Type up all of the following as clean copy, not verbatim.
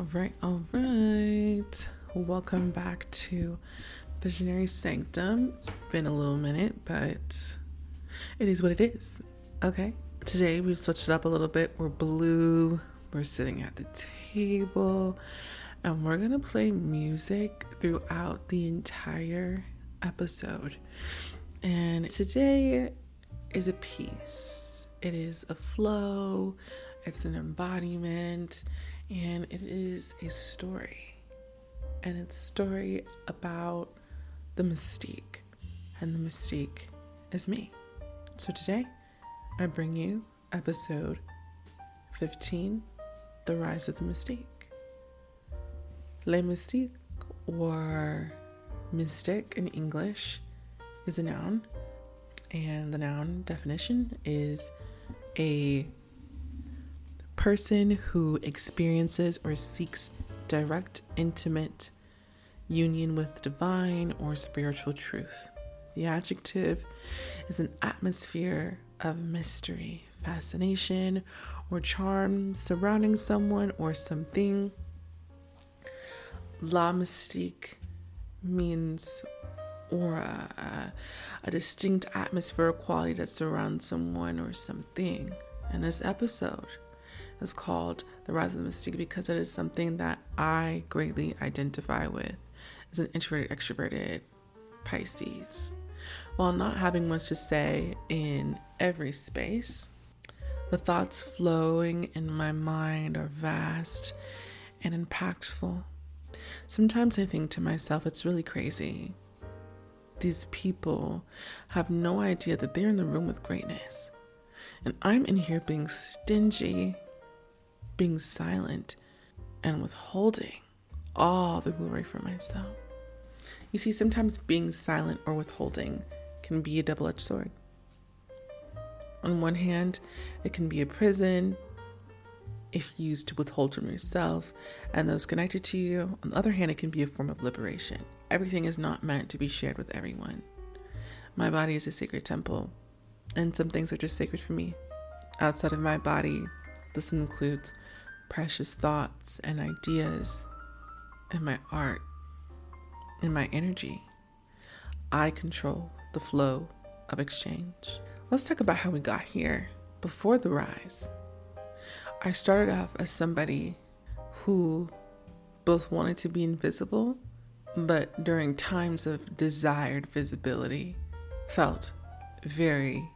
All right. Welcome back to Visionary Sanctum. It's been a little minute, but it is what it is. Okay. Today we switched it up a little bit. We're blue. We're sitting at the table, and we're going to play music throughout the entire episode. And today is a piece. It is a flow. It's an embodiment. And it is a story. And it's a story about the Mystique. And the Mystique is me. So today, I bring you episode 15, The Rise of the Mystique. Le Mystique, or mystic in English, is a noun. And the noun definition is a person who experiences or seeks direct, intimate union with divine or spiritual truth. The adjective is an atmosphere of mystery, fascination, or charm surrounding someone or something. La mystique means aura, a distinct atmosphere or quality that surrounds someone or something. And this episode is called The Rise of the Mystique because it is something that I greatly identify with as an introverted, extroverted Pisces. While not having much to say in every space, the thoughts flowing in my mind are vast and impactful. Sometimes I think to myself, it's really crazy. These people have no idea that they're in the room with greatness. And I'm in here being stingy, being silent, and withholding all the glory for myself. You see, sometimes being silent or withholding can be a double-edged sword. On one hand, it can be a prison if used to withhold from yourself and those connected to you. On the other hand, it can be a form of liberation. Everything is not meant to be shared with everyone. My body is a sacred temple, and some things are just sacred for me. Outside of my body, this includes precious thoughts and ideas, and my art, and my energy. I control the flow of exchange. Let's talk about how we got here. Before the rise, I started off as somebody who both wanted to be invisible, but during times of desired visibility, felt very,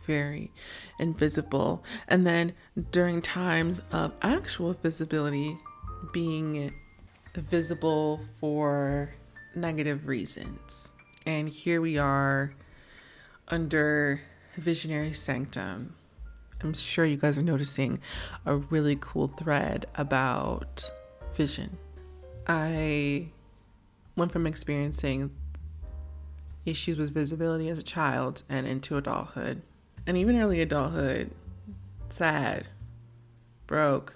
very invisible. And then during times of actual visibility, being visible for negative reasons. And here we are under Visionary Sanctum. I'm sure you guys are noticing a really cool thread about vision. I went from experiencing issues with visibility as a child and into adulthood. And even early adulthood, sad, broke,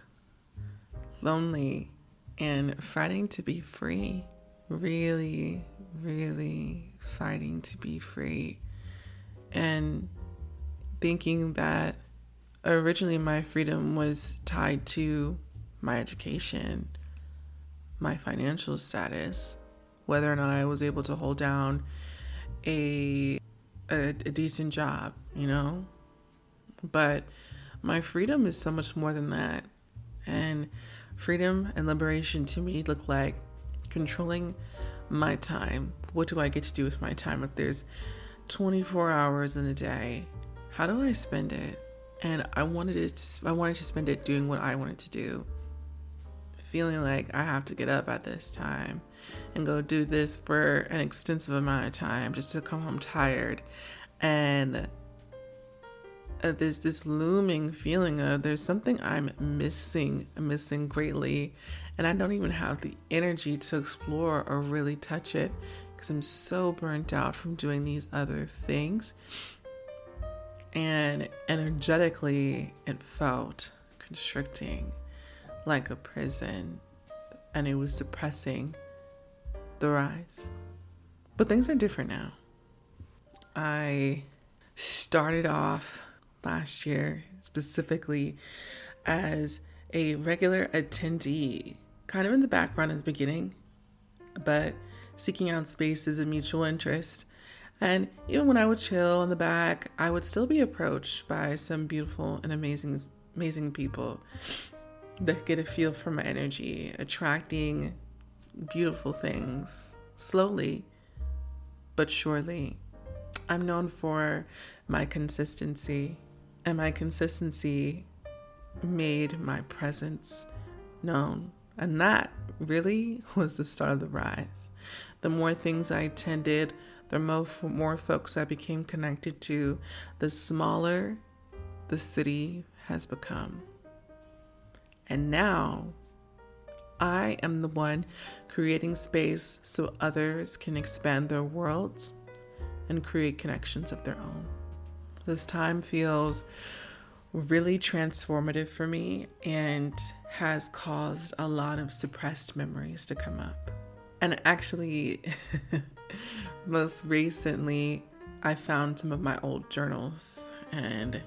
lonely, and fighting to be free. Really, really fighting to be free. And thinking that originally my freedom was tied to my education, my financial status, whether or not I was able to hold down a decent job, you know? But my freedom is so much more than that. And freedom and liberation to me look like controlling my time. What do I get to do with my time? If there's 24 hours in a day, how do I spend it? And I wanted to spend it doing what I wanted to do. Feeling like I have to get up at this time and go do this for an extensive amount of time just to come home tired. And this looming feeling of there's something I'm missing greatly. And I don't even have the energy to explore or really touch it because I'm so burnt out from doing these other things. And energetically, it felt constricting, like a prison, and it was suppressing the rise. But things are different now. I started off last year specifically as a regular attendee kind of in the background in the beginning, but seeking out spaces of mutual interest. And even when I would chill in the back, I would still be approached by some beautiful and amazing people that could get a feel for my energy, attracting beautiful things slowly but surely. I'm known for my consistency, and my consistency made my presence known. And that really was the start of the rise. The more things I attended, the more folks I became connected to, the smaller the city has become. And now I am the one creating space so others can expand their worlds and create connections of their own. This time feels really transformative for me and has caused a lot of suppressed memories to come up. And actually, most recently, I found some of my old journals, and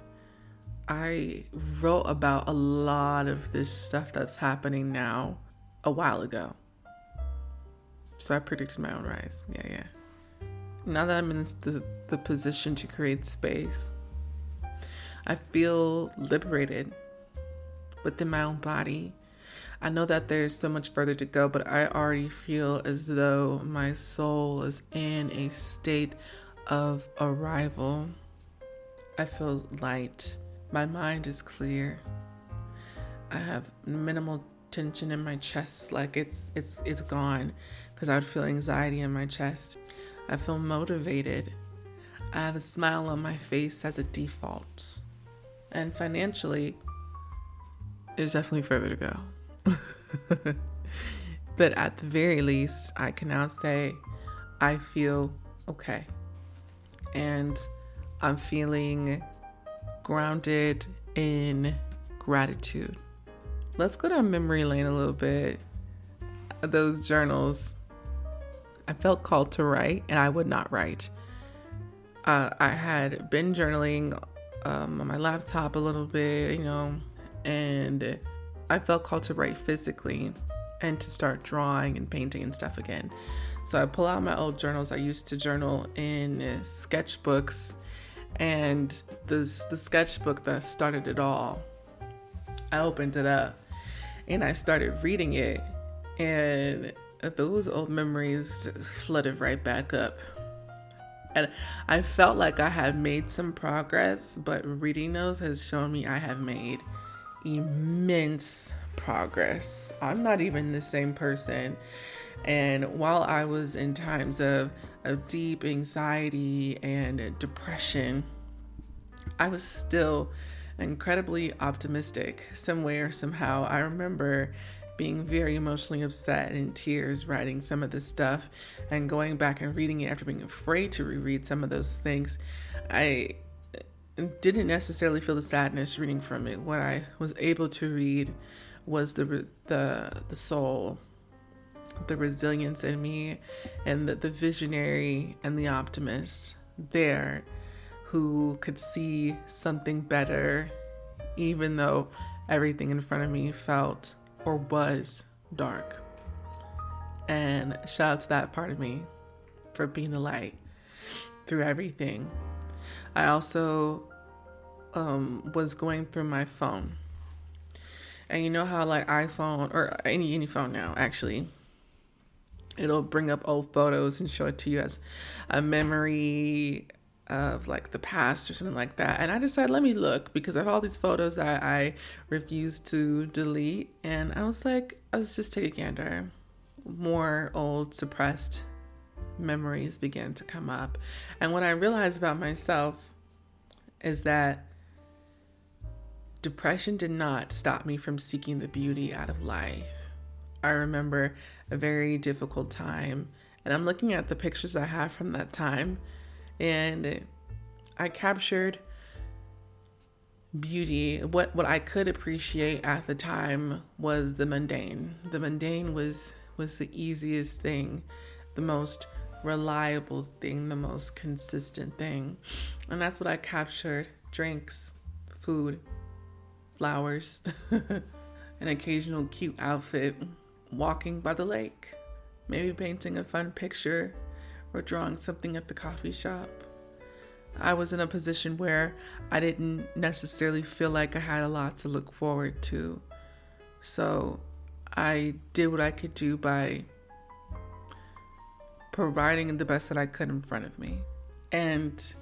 I wrote about a lot of this stuff that's happening now a while ago. So I predicted my own rise. Yeah. Now that I'm in the position to create space, I feel liberated within my own body. I know that there's so much further to go, but I already feel as though my soul is in a state of arrival. I feel light. My mind is clear. I have minimal tension in my chest, like it's gone, because I would feel anxiety in my chest. I feel motivated. I have a smile on my face as a default. And financially, there's definitely further to go. But at the very least, I can now say I feel okay. And I'm feeling grounded in gratitude. Let's go down memory lane a little bit. Those journals, I felt called to write, and I would not write. I had been journaling on my laptop a little bit, and I felt called to write physically and to start drawing and painting and stuff again. So I pull out my old journals. I used to journal in sketchbooks, and the sketchbook that started it all, I opened it up and I started reading it, and those old memories just flooded right back up. And I felt like I had made some progress, but reading those has shown me I have made immense progress. I'm not even the same person. And while I was in times of deep anxiety and depression, I was still incredibly optimistic some way or somehow. I remember being very emotionally upset and in tears writing some of this stuff and going back and reading it after being afraid to reread some of those things. I didn't necessarily feel the sadness reading from it. What I was able to read was the soul, the resilience in me, and the visionary and the optimist there who could see something better even though everything in front of me felt or was dark. And shout out to that part of me for being the light through everything. I also was going through my phone. And you know how like iPhone or any phone now actually, it'll bring up old photos and show it to you as a memory of like the past or something like that. And I decided, let me look, because I have all these photos that I refused to delete. And I was like, let's just take a gander. More old suppressed memories began to come up. And what I realized about myself is that depression did not stop me from seeking the beauty out of life. I remember a very difficult time, and I'm looking at the pictures I have from that time, and I captured beauty. What I could appreciate at the time was the mundane. The mundane was the easiest thing, the most reliable thing, the most consistent thing. And that's what I captured: drinks, food, flowers, an occasional cute outfit, walking by the lake, maybe painting a fun picture or drawing something at the coffee shop. I was in a position where I didn't necessarily feel like I had a lot to look forward to. So I did what I could do by providing the best that I could in front of me. And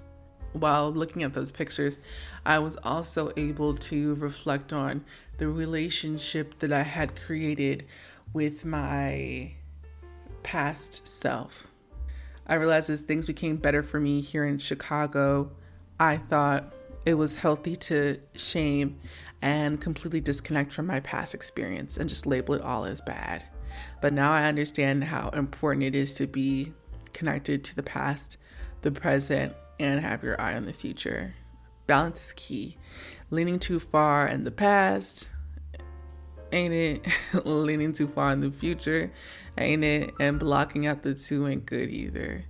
while looking at those pictures, I was also able to reflect on the relationship that I had created with my past self. I realized as things became better for me here in Chicago, I thought it was healthy to shame and completely disconnect from my past experience and just label it all as bad. But now I understand how important it is to be connected to the past, the present, and have your eye on the future. Balance is key. Leaning too far in the past, ain't it? Leaning too far in the future, ain't it? And blocking out the two ain't good either.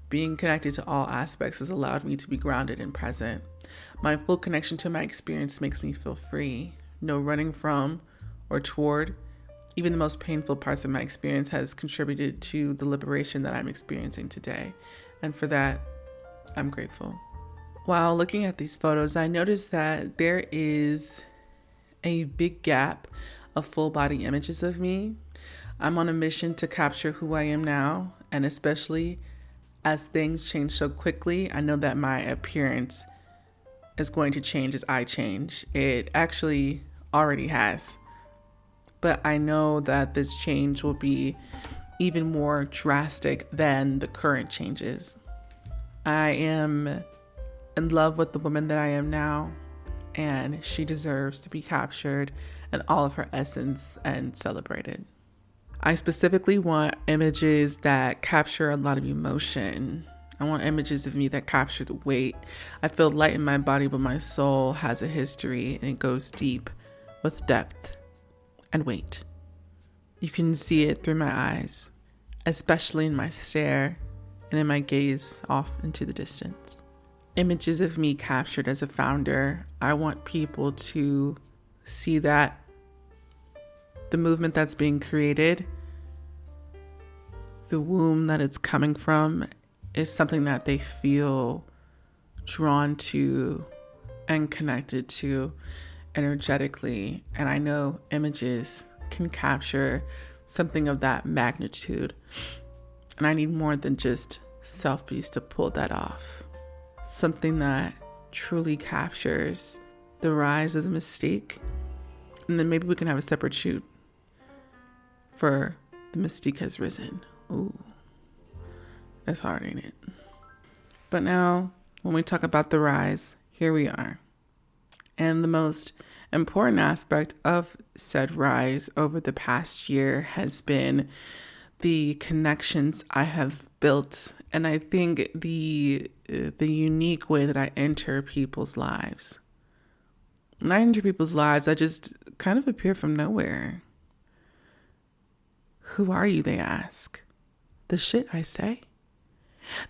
Being connected to all aspects has allowed me to be grounded and present. My full connection to my experience makes me feel free. No running from or toward. Even the most painful parts of my experience has contributed to the liberation that I'm experiencing today. And for that, I'm grateful. While looking at these photos, I noticed that there is a big gap of full body images of me. I'm on a mission to capture who I am now, and especially as things change so quickly, I know that my appearance is going to change as I change. It actually already has. But I know that this change will be even more drastic than the current changes. I am in love with the woman that I am now, and she deserves to be captured in all of her essence and celebrated. I specifically want images that capture a lot of emotion. I want images of me that capture the weight. I feel light in my body, but my soul has a history and it goes deep with depth and weight. You can see it through my eyes, especially in my stare and in my gaze off into the distance. Images of me captured as a founder. I want people to see that the movement that's being created, the womb that it's coming from, is something that they feel drawn to and connected to energetically. And I know images can capture something of that magnitude. And I need more than just selfies to pull that off. Something that truly captures the rise of the Mystique. And then maybe we can have a separate shoot for the Mystique has risen. Ooh, that's hard, ain't it? But now, when we talk about the rise, here we are. And the most important aspect of said rise over the past year has been the connections I have built. And I think the unique way that I enter people's lives. When I enter people's lives, I just kind of appear from nowhere. Who are you, they ask. The shit I say.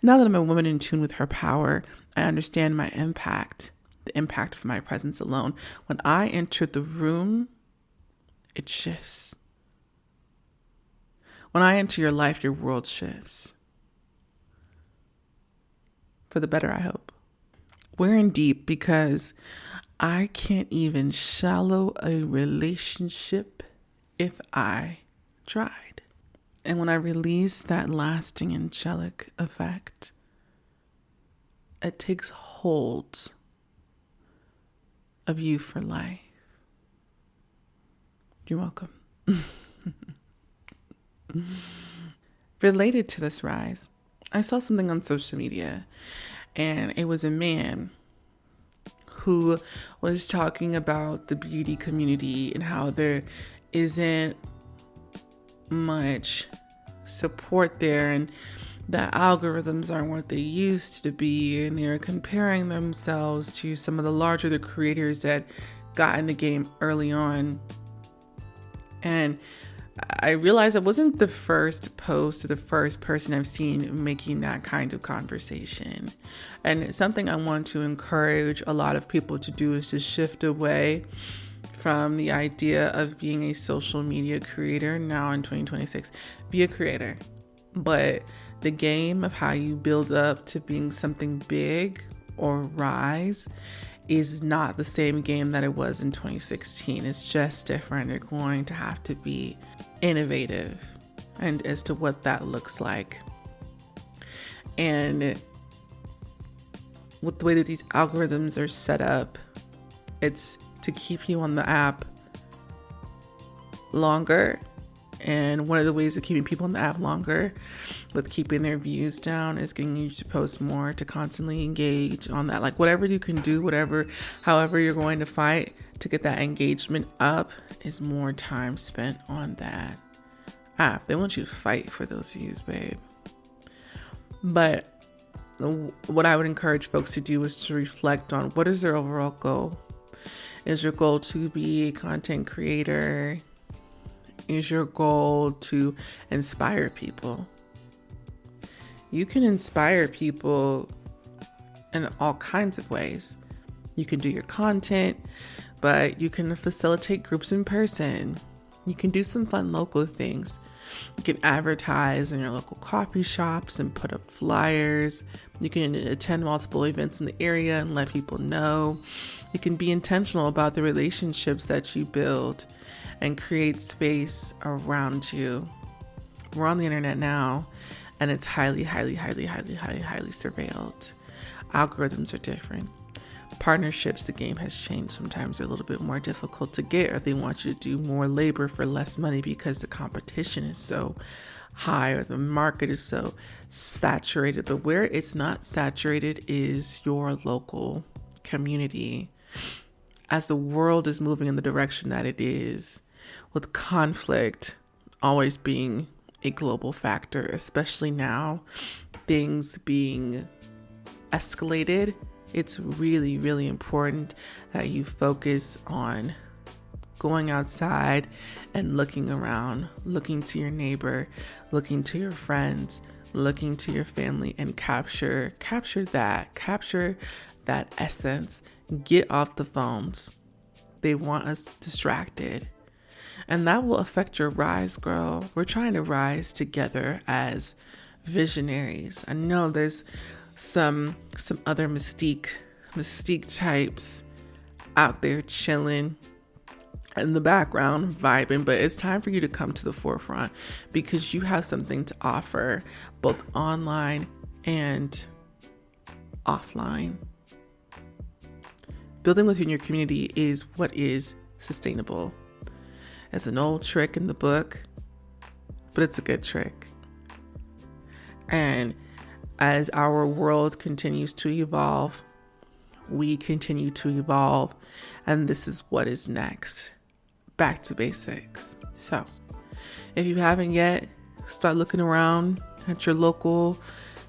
Now that I'm a woman in tune with her power, I understand my impact, the impact of my presence alone. When I enter the room, it shifts. When I enter your life, your world shifts. For the better, I hope. We're in deep because I can't even shallow a relationship if I tried. And when I release that lasting angelic effect, it takes hold of you for life. You're welcome. Related to this rise, I saw something on social media, and it was a man who was talking about the beauty community and how there isn't much support there, and that algorithms aren't what they used to be, and they're comparing themselves to some of the larger creators that got in the game early on. And I realized it wasn't the first post or the first person I've seen making that kind of conversation. And something I want to encourage a lot of people to do is to shift away from the idea of being a social media creator now in 2026. Be a creator, but the game of how you build up to being something big or rise is not the same game that it was in 2016. It's just different. You're going to have to be innovative and as to what that looks like. And with the way that these algorithms are set up, it's to keep you on the app longer. And one of the ways of keeping people on the app longer with keeping their views down is getting you to post more, to constantly engage on that. Like whatever you can do, however you're going to fight to get that engagement up is more time spent on that app. They want you to fight for those views, babe. But what I would encourage folks to do is to reflect on what is their overall goal. Is your goal to be a content creator? Is your goal to inspire people? You can inspire people in all kinds of ways. You can do your content, but you can facilitate groups in person. You can do some fun local things. You can advertise in your local coffee shops and put up flyers. You can attend multiple events in the area and let people know. You can be intentional about the relationships that you build and create space around you. We're on the internet now, and it's highly surveilled. Algorithms are different. Partnerships, the game has changed. Sometimes they're a little bit more difficult to get, or they want you to do more labor for less money because the competition is so high or the market is so saturated. But where it's not saturated is your local community. As the world is moving in the direction that it is, with conflict always being a global factor, especially now, things being escalated, it's really, really important that you focus on going outside and looking around, looking to your neighbor, looking to your friends, looking to your family, and capture that essence. Get off the phones. They want us distracted. And that will affect your rise, girl. We're trying to rise together as visionaries. I know there's some other mystique types out there chilling in the background, vibing, but it's time for you to come to the forefront because you have something to offer both online and offline. Building within your community is what is sustainable. It's an old trick in the book, but it's a good trick. And as our world continues to evolve, we continue to evolve, and this is what is next. Back to basics. So, if you haven't yet, start looking around at your local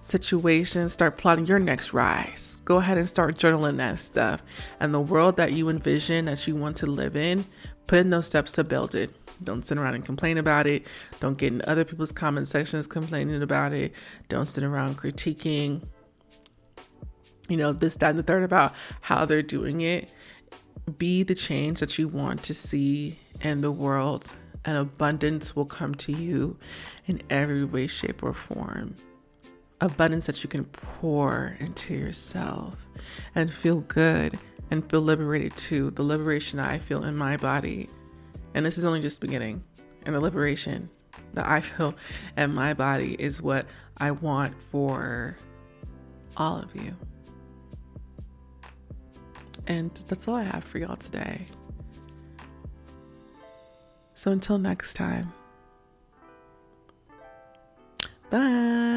situation, start plotting your next rise. Go ahead and start journaling that stuff. And the world that you envision, that you want to live in, put in those steps to build it. Don't sit around and complain about it. Don't get in other people's comment sections complaining about it. Don't sit around critiquing, this, that, and the third about how they're doing it. Be the change that you want to see in the world, and abundance will come to you in every way, shape, or form. Abundance that you can pour into yourself and feel good and feel liberated too. The liberation I feel in my body, and this is only just beginning, and the liberation that I feel in my body is what I want for all of you. And that's all I have for y'all today. So until next time, bye.